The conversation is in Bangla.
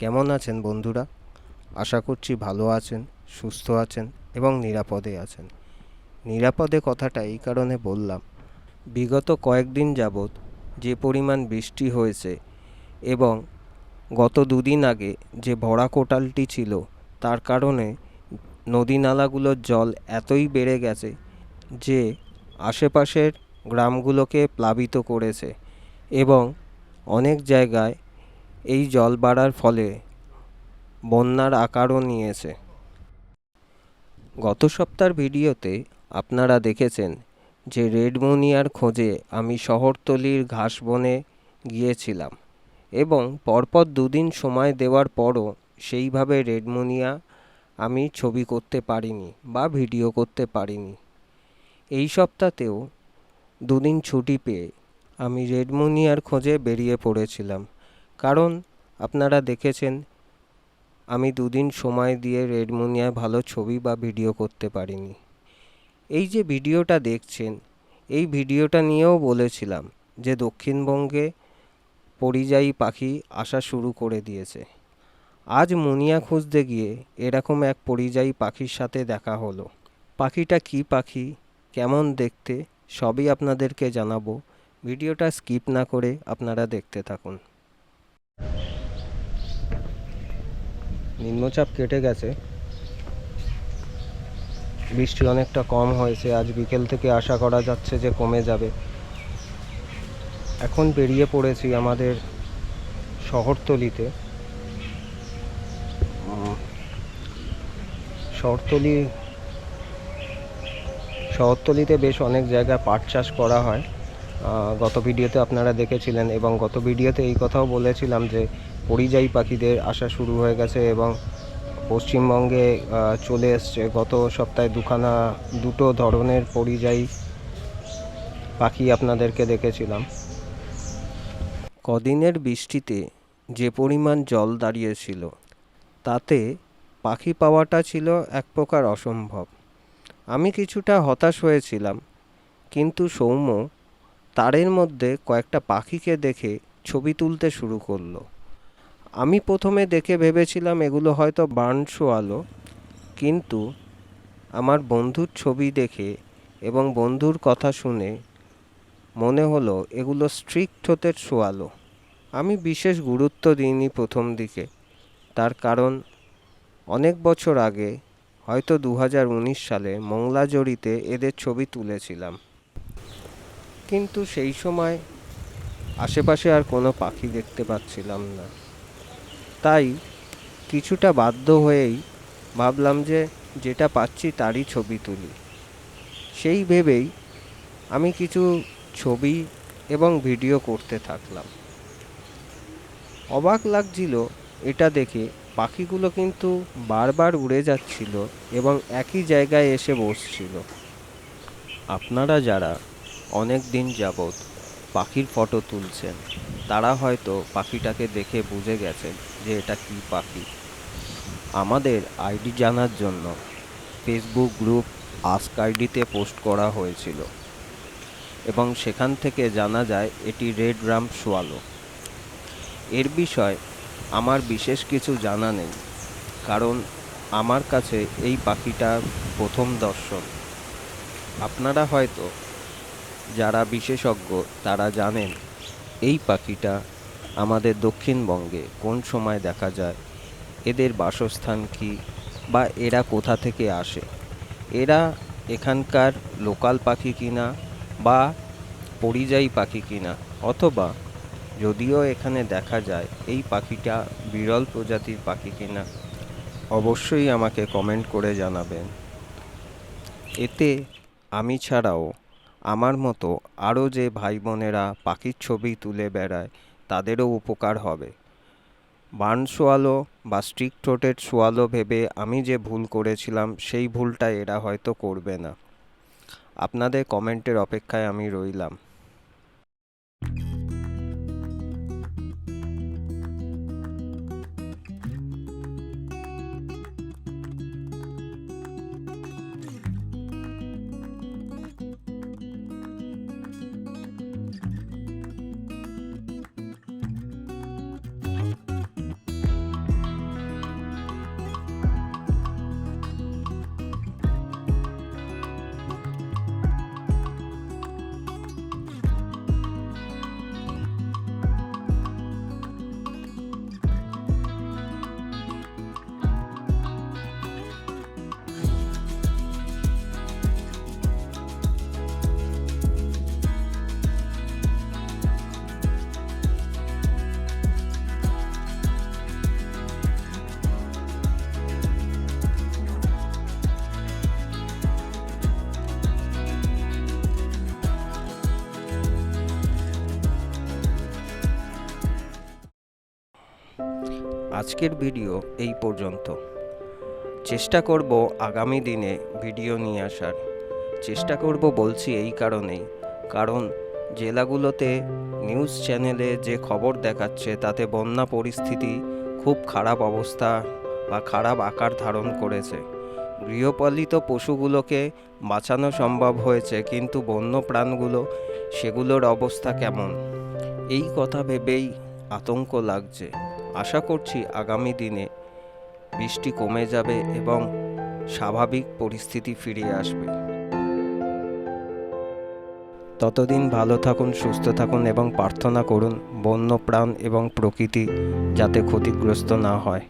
কেমন আছেন বন্ধুরা? আশা করছি ভালো আছেন, সুস্থ আছেন এবং নিরাপদে আছেন। নিরাপদে কথাটা এই কারণে বললাম, বিগত কয়েকদিন যাবৎ যে পরিমাণ বৃষ্টি হয়েছে এবং গত দুদিন আগে যে ভরা কোটালটি ছিল, তার কারণে নদী নালাগুলোর জল এতই বেড়ে গেছে যে আশেপাশের গ্রামগুলোকে প্লাবিত করেছে এবং অনেক জায়গায় এই জল বাড়ার ফলে বন্যার আকারও নিয়েছে। গত সপ্তাহের ভিডিওতে আপনারা দেখেছেন যে রেডমোনিয়ার খোঁজে আমি শহরতলির ঘাসবনে গিয়েছিলাম এবং পরপর দুদিন সময় দেওয়ার পরও সেইভাবে রেডমোনিয়া আমি ছবি করতে পারিনি বা ভিডিও করতে পারিনি। এই সপ্তাহতেও দুদিন ছুটি পেয়ে আমি রেডমোনিয়ার খোঁজে বেরিয়ে পড়েছিলাম, কারণ আপনারা দেখেছেন আমি দুদিন সময় দিয়ে রেডমোনিয়ায় ভালো ছবি বা ভিডিও করতে পারিনি। এই যে ভিডিওটা দেখছেন, এই ভিডিওটা নিয়েও বলেছিলাম যে দক্ষিণবঙ্গে পরিযায়ী পাখি আসা শুরু করে দিয়েছে। আজ মুনিয়া খুঁজতে গিয়ে এরকম এক পরিযায়ী পাখির সাথে দেখা হলো। পাখিটা কী পাখি, কেমন দেখতে, সবই আপনাদেরকে জানাবো। ভিডিওটা স্কিপ না করে আপনারা দেখতে থাকুন। নিম্নচাপ কেটে গেছে, বৃষ্টি অনেকটা কম হয়েছে। আজ বিকেল থেকে আশা করা যাচ্ছে যে কমে যাবে। এখন বেরিয়ে পড়েছি আমাদের শহরতলিতে। শহরতলিতে বেশ অনেক জায়গায় পাট চাষ করা হয়। গত ভিডিওতে আপনারা দেখেছিলেন এবং গত ভিডিওতে এই কথাও বলেছিলাম যে পরিযায়ী পাখিদের আসা শুরু হয়ে গেছে এবং পশ্চিমবঙ্গে চলে এসছে। গত সপ্তাহে দুটো ধরনের পরিযায়ী পাখি আপনাদেরকে দেখেছিলাম। কদিনের বৃষ্টিতে যে পরিমাণ জল দাঁড়িয়েছিল, তাতে পাখি পাওয়াটা ছিল এক প্রকার অসম্ভব। আমি কিছুটা হতাশ হয়েছিলাম, কিন্তু সৌম্য তারের মধ্যে কয়েকটা পাখিকে দেখে ছবি তুলতে শুরু করলো। আমি প্রথমে দেখে ভেবেছিলাম এগুলো হয়তো বার্নশোয়ালো, কিন্তু আমার বন্ধুর ছবি দেখে এবং বন্ধুর কথা শুনে মনে হলো এগুলো স্ট্রিক থ্রোটেড শোয়ালো। আমি বিশেষ গুরুত্ব দিইনি প্রথম দিকে, তার কারণ অনেক বছর আগে, হয়তো 2019 সালে মংলাজড়িতে এদের ছবি তুলেছিলাম, কিন্তু সেই সময় আশেপাশে আর কোনো পাখি দেখতে পাচ্ছিলাম না। তাই কিছুটা বাধ্য হয়েই ভাবলাম যে যেটা পাচ্ছি তারই ছবি তুলি। সেই ভেবেই আমি কিছু ছবি এবং ভিডিও করতে থাকলাম। অবাক লাগছিল এটা দেখে, পাখিগুলো কিন্তু বারবার উড়ে যাচ্ছিল এবং একই জায়গায় এসে বসছিল। আপনারা যারা অনেক দিন যাবৎ পাখির ফটো তুলছেন, তারা হয়তো পাখিটাকে দেখে বুঝে গেছেন যে এটা কী পাখি। আমাদের আইডি জানার জন্য ফেসবুক গ্রুপ আস্ক আইডিতে পোস্ট করা হয়েছিল এবং সেখান থেকে জানা যায় এটি রেড রাম্প সোয়ালো। এর বিষয় আমার বিশেষ কিছু জানা নেই, কারণ আমার কাছে এই পাখিটা প্রথম দর্শন। আপনারা হয়তো যারা বিশেষজ্ঞ তারা জানেন এই পাখিটা আমাদের দক্ষিণবঙ্গে কোন সময় দেখা যায়, এদের বাসস্থান কী বা এরা কোথা থেকে আসে, এরা এখানকার লোকাল পাখি কিনা বা পরিযায়ী পাখি কিনা, অথবা যদিও এখানে দেখা যায় এই পাখিটা বিরল প্রজাতির পাখি কিনা, অবশ্যই আমাকে কমেন্ট করে জানাবেন। এতে আমি ছাড়াও আমার মতো আরও যে ভাই বোনেরা পাখির ছবি তুলে বেড়ায় তাদেরও উপকার হবে। বার্ন সোয়ালো বা স্ট্রিক থ্রোটেড সোয়ালো ভেবে আমি যে ভুল করেছিলাম, সেই ভুলটা এরা হয়তো করবে না। আপনাদের কমেন্টের অপেক্ষায় আমি রইলাম। আজকের ভিডিও এই পর্যন্ত। চেষ্টা করব আগামী দিনে ভিডিও নিয়ে আসার। চেষ্টা করব বলছি এই কারণেই, কারণ জেলাগুলোতে নিউজ চ্যানেলে যে খবর দেখাচ্ছে তাতে বন্যা পরিস্থিতি খুব খারাপ অবস্থা বা খারাপ আকার ধারণ করেছে। গৃহপালিত পশুগুলোকে বাঁচানো সম্ভব হয়েছে, কিন্তু বন্য প্রাণগুলো, সেগুলোর অবস্থা কেমন, এই কথা ভেবেই আতঙ্ক লাগছে। আশা করছি আগামী দিনে বৃষ্টি কমে যাবে এবং স্বাভাবিক পরিস্থিতি ফিরে আসবে। ততদিন ভালো থাকুন, সুস্থ থাকুন এবং প্রার্থনা করুন বন্যপ্রাণ এবং প্রকৃতি যাতে ক্ষতিগ্রস্ত না হয়।